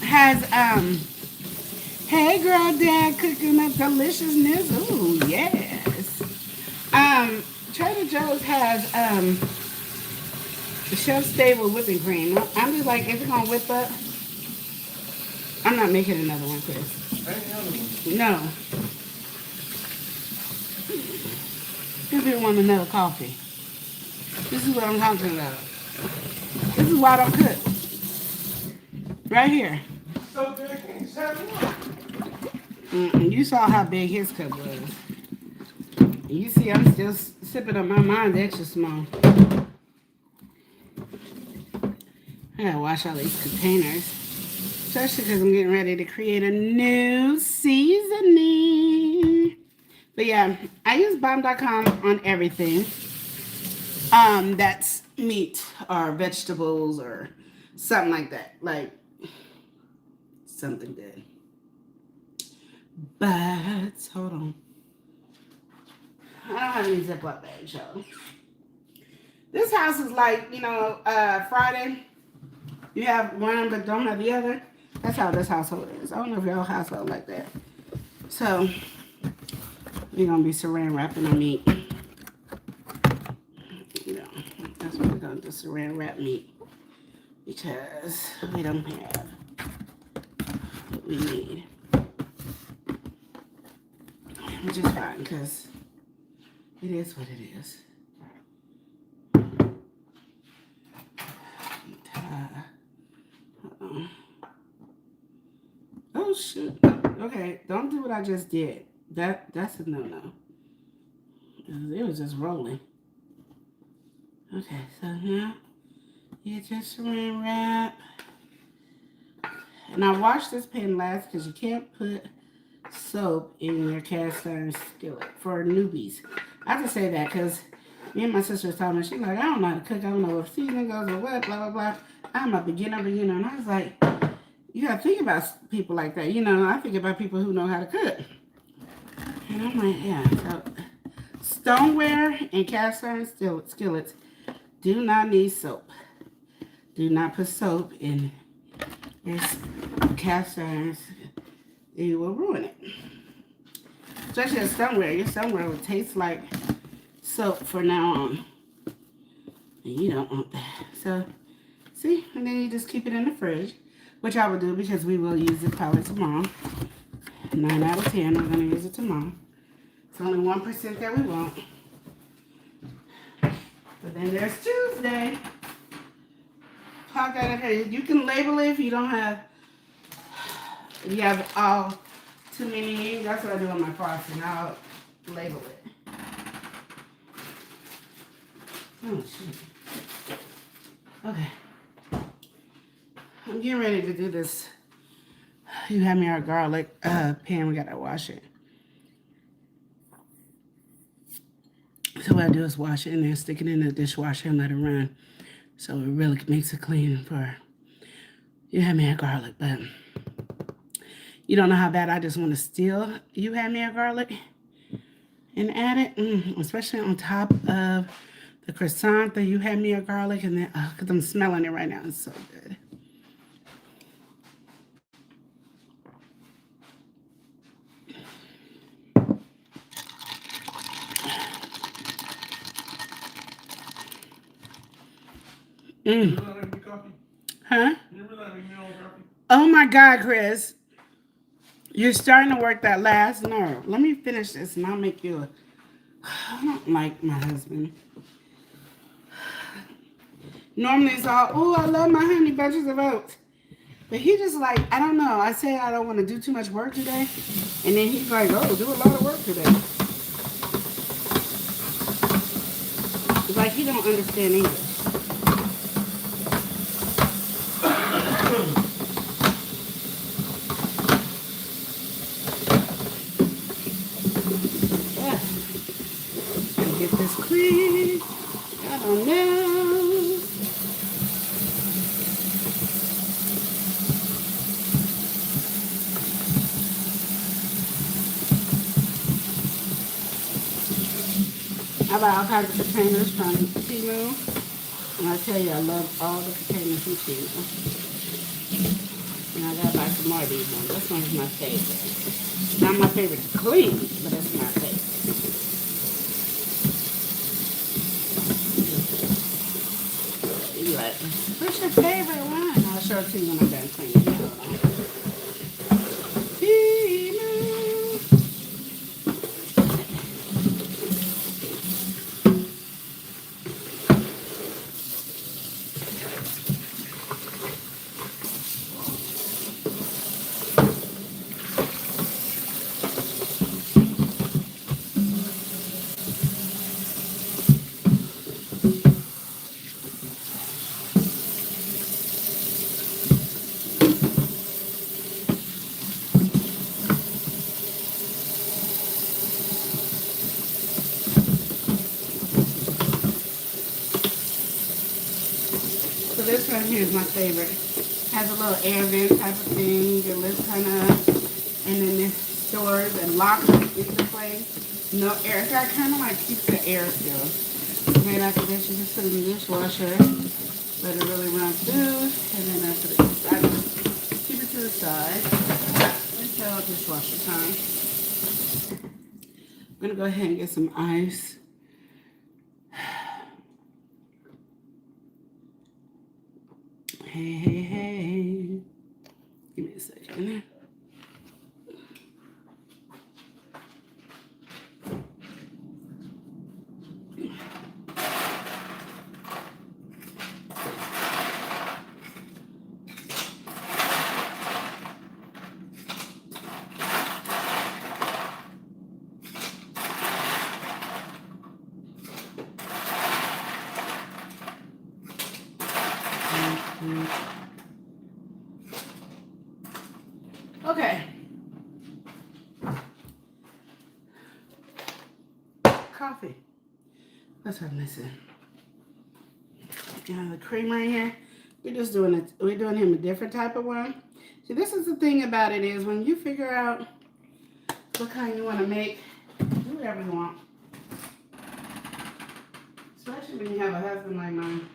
Has hey girl, dad cooking up deliciousness. Ooh, yes. Trader Joe's has shelf stable whipping cream. I'm just like, is it gonna whip up? I'm not making another one, Chris. No. If you want another coffee. This is what I'm talking about. This is why I don't cook. Right here. So big, you said what? You saw how big his cup was. You see, I'm still sipping on my mind extra small. I gotta wash all these containers. Especially because I'm getting ready to create a new seasoning. But yeah, I use bomb.com on everything. That's meat or vegetables or something like that. Like something good. But hold on. I don't have any Ziploc bags, y'all. This house is like, Friday. You have one but don't have the other. That's how this household is. I don't know if your household like that. So we're gonna be saran wrapping our meat. That's what we're gonna do, saran wrap meat. Because we don't have what we need. Which is fine, because It is what it is. Oh shoot. Okay, don't do what I just did. That's a no-no. It was just rolling. Okay, so now you just saran wrap. And I washed this pan last because you can't put soap in your cast iron skillet for newbies. I can say that because me and my sister was talking, she's like, I don't know how to cook. I don't know if seasoning goes or what, blah, blah, blah. I'm a beginner. And I was like, you got to think about people like that. You know, I think about people who know how to cook. And I'm like, yeah. So, stoneware and cast iron skillets do not need soap. Do not put soap in your cast irons. It will ruin it. Especially a stoneware. Your stoneware will taste like soap from now on. And you don't want that. So, see? And then you just keep it in the fridge. Which I will do because we will use it probably tomorrow. 9 out of 10, we're going to use it tomorrow. It's only 1% that we won't. But then there's Tuesday. Pop that in here. You can label it if you don't have, if you have all too many. That's what I do on my frosting. I'll label it. Oh, shit. Okay. I'm getting ready to do this. You have me our garlic pan. We got to wash it. So what I do is wash it and then stick it in the dishwasher and let it run. So it really makes it clean for you have me a garlic. But you don't know how bad I just want to steal you have me a garlic and add it, especially on top of the croissant that you have me a garlic. And then, because I'm smelling it right now. It's so good. Huh? Oh my God, Chris. You're starting to work that last nerve. Let me finish this and I'll make you a... I don't like my husband. Normally it's all, oh, I love my honey bunches of oats. But he just like, I don't know. I say I don't want to do too much work today. And then he's like, oh, do a lot of work today. It's like he don't understand English. Get this clean. I don't know. I buy all kinds of containers from Temu. And I tell you, I love all the containers from Temu. And I gotta buy some more of these ones. This one is my favorite. Not my favorite to clean, but it's my favorite. Like, what's your favorite one? I'll show it to you when I'm done cleaning it. So this one here is my favorite. Has a little air vent type of thing. It lifts kind of, and then it stores and locks into place. No air. So I kind of like keeps the air still. And then after this, you just put it in the dishwasher. Let it really run through, and then after this, I just keep it to the side until dishwasher time. I'm gonna go ahead and get some ice. Hey. Give me a second. Okay. Coffee. That's what I'm missing. Got the creamer in here. We're doing him a different type of one. See, this is the thing about it is when you figure out what kind you want to make, do whatever you want. Especially when you have a husband like mine.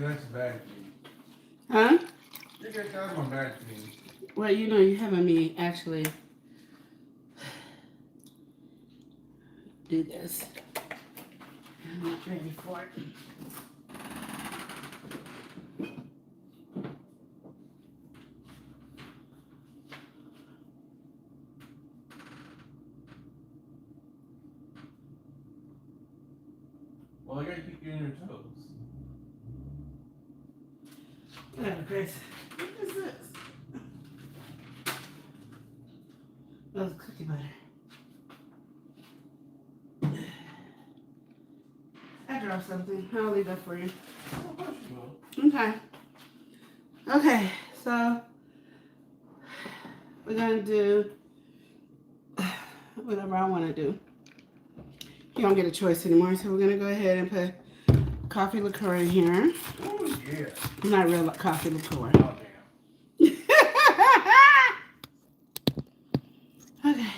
That's bad for me. Huh? That's my bad for me. Well, you know, you having me actually do this. I'm not ready for it. Well, I gotta keep you on your toes. Whatever, Chris. What is this? Oh, it's cookie butter. I dropped something. I'll leave that for you. Of course you will. Okay. Okay, so we're gonna do whatever I want to do. You don't get a choice anymore, so we're gonna go ahead and put coffee liqueur in here. Oh, yeah. Not real coffee liqueur. Oh, damn. Okay.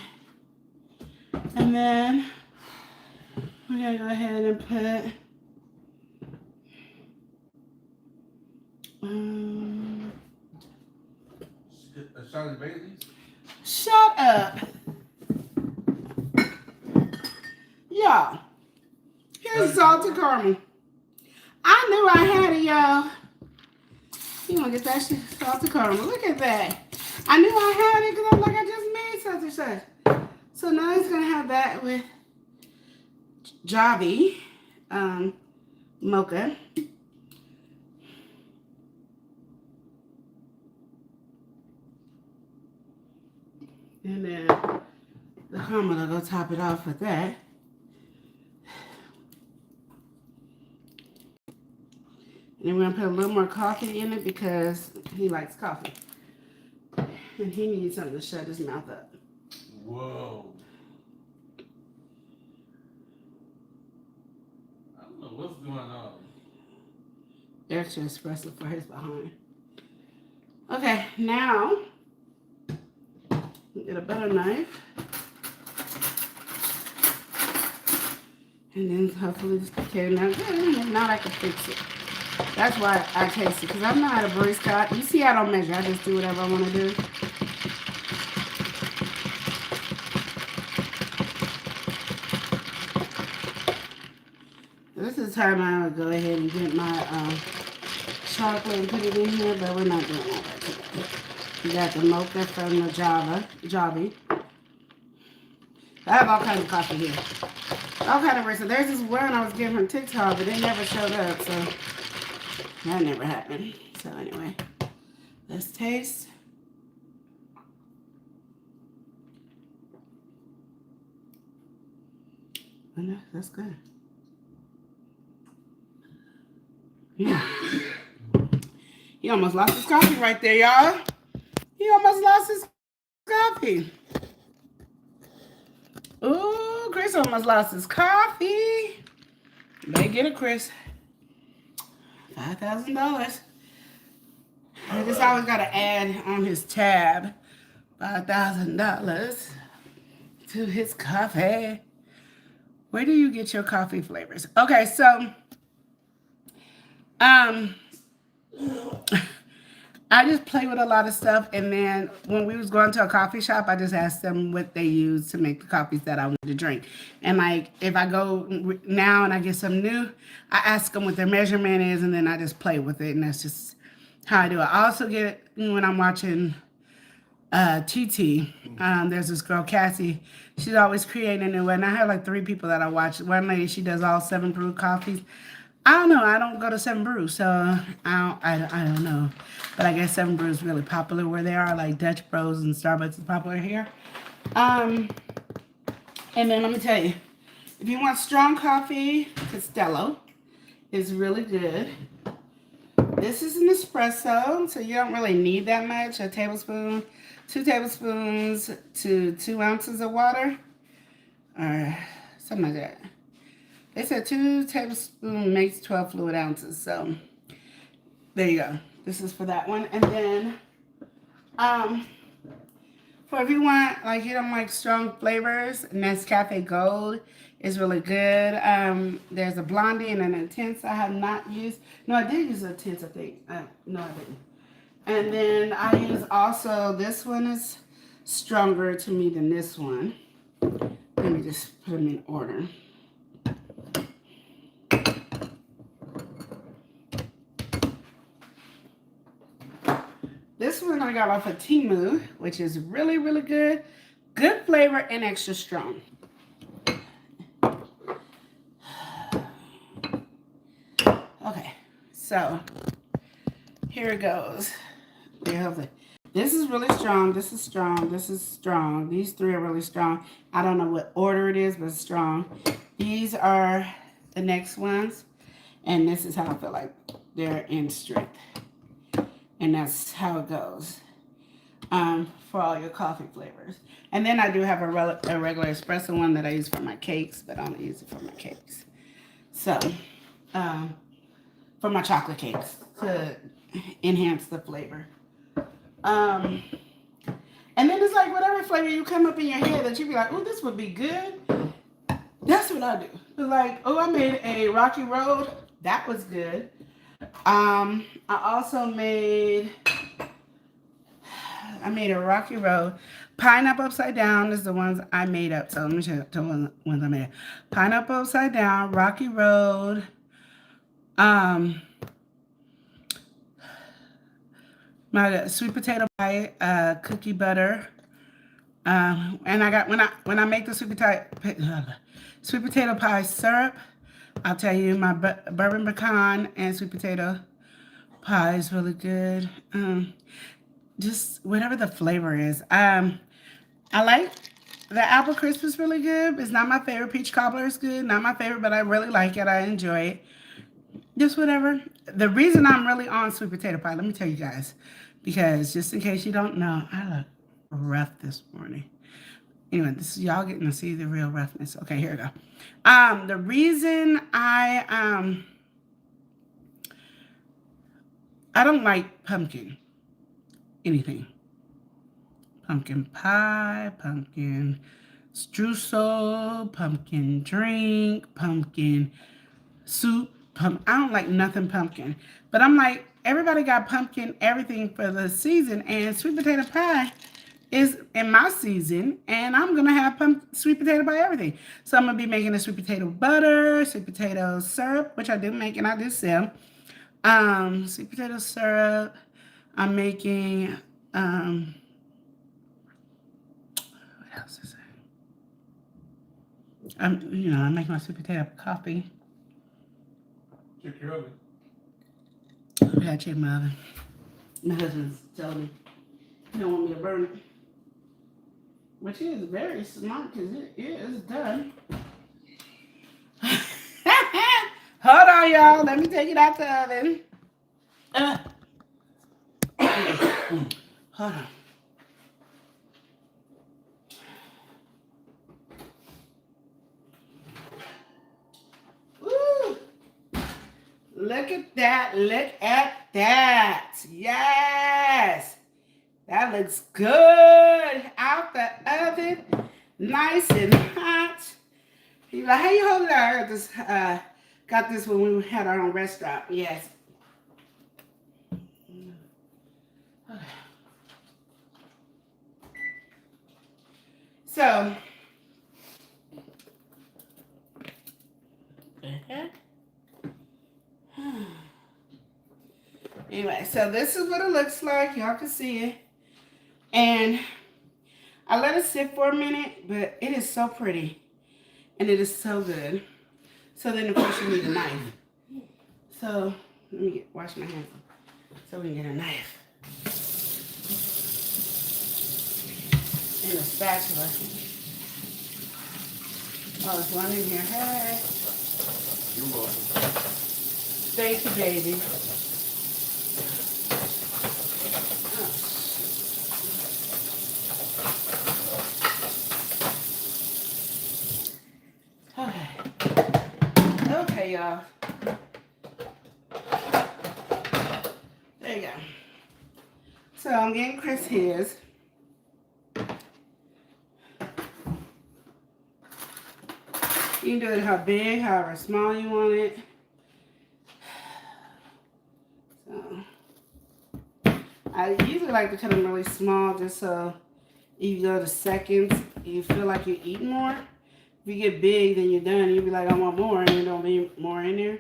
And then we're gonna go ahead and put A shot of Bailey's? shut up. Y'all. Here's salted caramel. I knew I had it, y'all. You gonna get that shit salted caramel. Look at that. I knew I had it because I'm like, I just made such and such. So now he's gonna have that with Javi, mocha. And then the caramel will go top it off with that. And we're gonna put a little more coffee in it because he likes coffee. And he needs something to shut his mouth up. Whoa. I don't know what's going on. Extra espresso for his behind. Okay, now get a butter knife. And then hopefully this can now good. If not, I can fix it. That's why I taste it, because I'm not a barista. You see, I don't measure. I just do whatever I want to do. This is the time I would go ahead and get my chocolate and put it in here, but we're not doing all that today. We got the mocha from the Javi. I have all kinds of coffee here. All kinds of barista. There's this one I was getting from TikTok, but they never showed up, so that never happened. So anyway, let's taste. Oh, no, that's good. Yeah. He almost lost his coffee right there, y'all. He almost lost his coffee. Ooh, Chris almost lost his coffee. Better get it, Chris. $5,000. I just always got to add on his tab $5,000 to his coffee. Where do you get your coffee flavors? Okay, so I just play with a lot of stuff, and then when we was going to a coffee shop, I just asked them what they use to make the coffees that I want to drink. And like, if I go now and I get some new, I ask them what their measurement is, and then I just play with it, and that's just how I do it. I also get it when I'm watching TT. There's this girl, Cassie. She's always creating a new one. I have like 3 people that I watch. One lady, she does all 7 brew coffees. I don't know. I don't go to 7 Brew, so I don't know. But I guess 7 Brew is really popular where they are. Like Dutch Bros and Starbucks is popular here. And then let me tell you, if you want strong coffee, Castello is really good. This is an espresso, so you don't really need that much. A tablespoon, 2 tablespoons to 2 ounces of water, or something like that. They said 2 tablespoons makes 12 fluid ounces. So there you go. This is for that one. And then for if you want, like, you don't like strong flavors, Nescafe Gold is really good. There's a Blondie and an Intense I have not used. No, I did use an Intense, I think. No, I didn't. And then I use also, this one is stronger to me than this one. Let me just put them in order. This one I got off of Temu, which is really, really good. Good flavor and extra strong. Okay, so here it goes. This is really strong. This is strong. This is strong. These three are really strong. I don't know what order it is, but it's strong. These are the next ones. And this is how I feel like they're in strength. And that's how it goes for all your coffee flavors. And then I do have a regular espresso one that I use for my cakes, but I only use it for my cakes. So, for my chocolate cakes to enhance the flavor. And then it's like whatever flavor you come up in your head that you be like, oh, this would be good. That's what I do. It's like, oh, I made a Rocky Road. That was good. I also made a Rocky Road. Pineapple Upside Down is the ones I made up. So let me show you the ones I made up. Pineapple Upside Down, Rocky Road, my sweet potato pie, cookie butter. And I got when I make the sweet potato pie syrup, I'll tell you my bourbon pecan and sweet potato pie is really good. Just whatever the flavor is. I like the apple crisp is really good. It's not my favorite. Peach cobbler is good. Not my favorite, but I really like it. I enjoy it. Just whatever. The reason I'm really on sweet potato pie, let me tell you guys, because just in case you don't know, I look rough this morning. Anyway, this is y'all getting to see the real roughness. Okay, here we go. The reason I don't like pumpkin anything. Pumpkin pie, pumpkin streusel, pumpkin drink, pumpkin soup. I don't like nothing pumpkin. But I'm like, everybody got pumpkin everything for the season, and sweet potato pie is in my season, and I'm going to have sweet potato pie everything. So I'm going to be making a sweet potato butter, sweet potato syrup, which I do make and I do sell. Sweet potato syrup. I'm making, what else is it? I make my sweet potato coffee. Check your oven. I gotta check my oven. My husband's telling me he don't want me to burn it. Which is very smart because it is done. Hold on, y'all. Let me take it out the oven. Hold on. Woo! Look at that. Look at that. Yes. That looks good. Out the oven. Nice and hot. You're like, how you hold it out? I just got this when we had our own restaurant. Yes. Okay. So, anyway, so this is what it looks like. Y'all can see it. And I let it sit for a minute, but it is so pretty. And it is so good. So then, of course, you need a knife. So, let me wash my hands so we can get a knife. And a spatula. Oh, there's one in here. Hey. You're welcome. Thank you, baby. y'all. There you go. So I'm getting Chris his. You can do it how big, however small you want it. So I usually like to cut them really small just so if you go to seconds, you feel like you eat more. If you get big, then you're done. You'll be like, I want more, and there don't be more in there.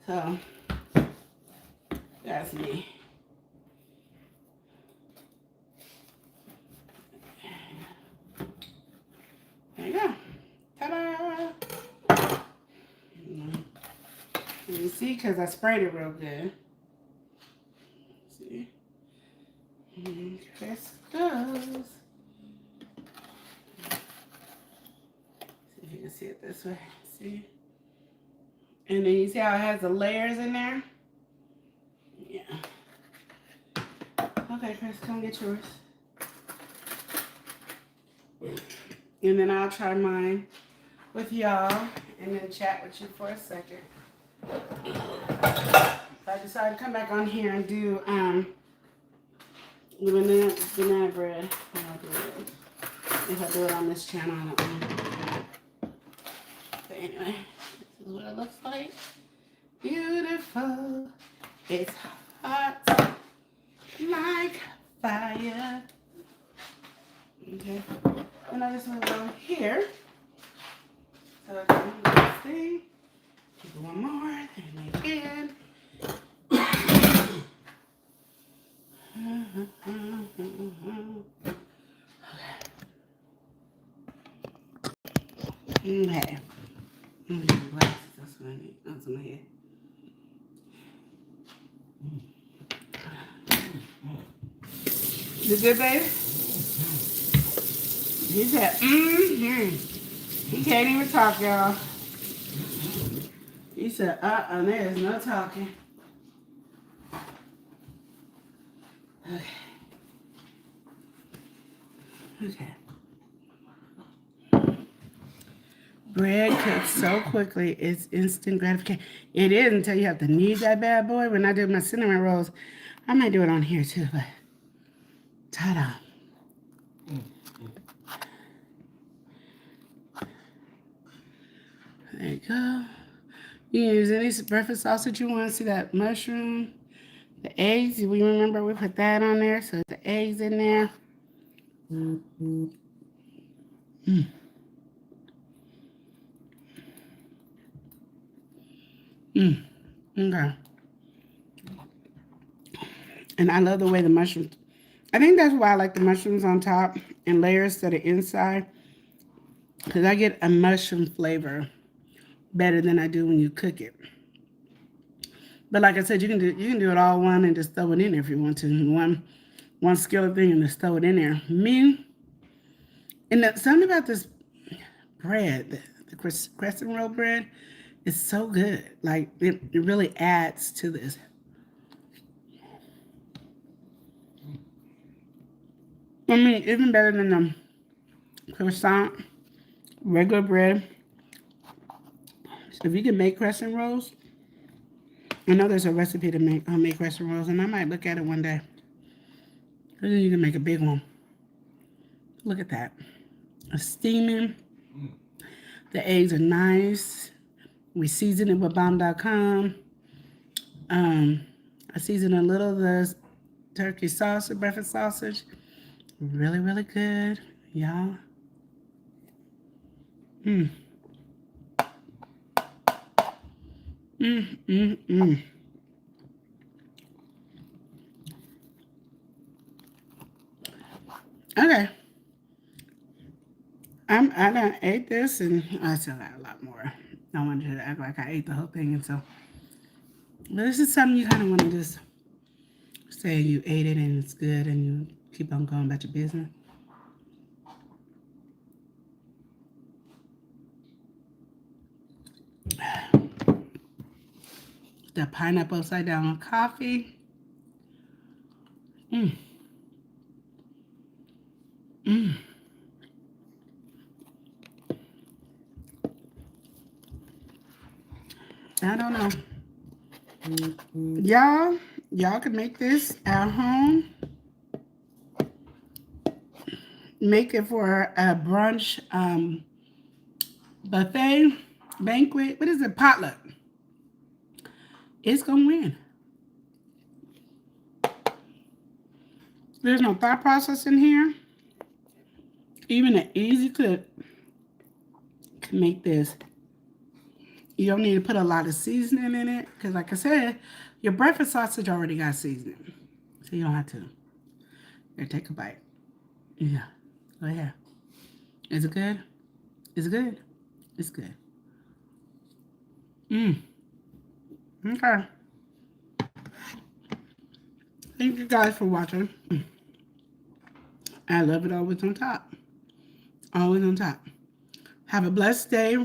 So that's me. There you go. Ta-da! You see, because I sprayed it real good. See? And Chris goes. See if you can see it this way. See? And then you see how it has the layers in there? Yeah. Okay, Chris, come get yours. And then I'll try mine with y'all and then chat with you for a second. If I decide to come back on here and do banana bread, I'll do it. If I do it on this channel, I don't know. But anyway, this is what it looks like. Beautiful. It's hot like fire. Okay. And I just want to go here. So I can do this thing. Do one more, and again. Okay. I'm gonna get glasses. That's what I need. That's my head. You good, baby? He said, He can't even talk, y'all. He said, there's no talking. Okay. Okay. Bread cooks so quickly, it's instant gratification. It is until you have to knead that bad boy. When I do my cinnamon rolls, I might do it on here too, but ta-da. There you go. You can use any breakfast sausage you want. See that mushroom, the eggs. We remember we put that on there, so the eggs in there. Okay. And I love the way the mushrooms. I think that's why I like the mushrooms on top and layers to the inside, because I get a mushroom flavor better than I do when you cook it. But like I said, you can do it all one and just throw it in there if you want to. One skillet thing and just throw it in there. Something about this bread, the crescent roll bread, is so good. Like it really adds to this. I mean, even better than the croissant, regular bread. So if you can make crescent rolls, I know there's a recipe to make homemade crescent rolls, and I might look at it one day. And then you can make a big one. Look at that. It's steaming. The eggs are nice. We season it with bomb.com. I season a little of the turkey sausage, breakfast sausage. Really, really good, y'all. Okay. I done ate this, and I still got a lot more. I wanted to act like I ate the whole thing, and so. But this is something you kind of want to just say you ate it and it's good, and you keep on going about your business. The pineapple upside down coffee. Y'all can make this at home. Make it for a brunch buffet, banquet. What is it? Potluck. It's gonna win. There's no thought process in here. Even an easy cook can make this. You don't need to put a lot of seasoning in it because, like I said, your breakfast sausage already got seasoning, so you don't have to. Here, take a bite. Yeah, go ahead. Is it good? Is it good? It's good. Okay. Thank you guys for watching. I love it always on top. Always on top. Have a blessed day.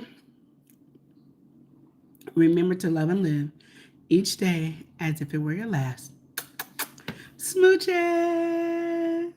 Remember to love and live each day as if it were your last. Smooches!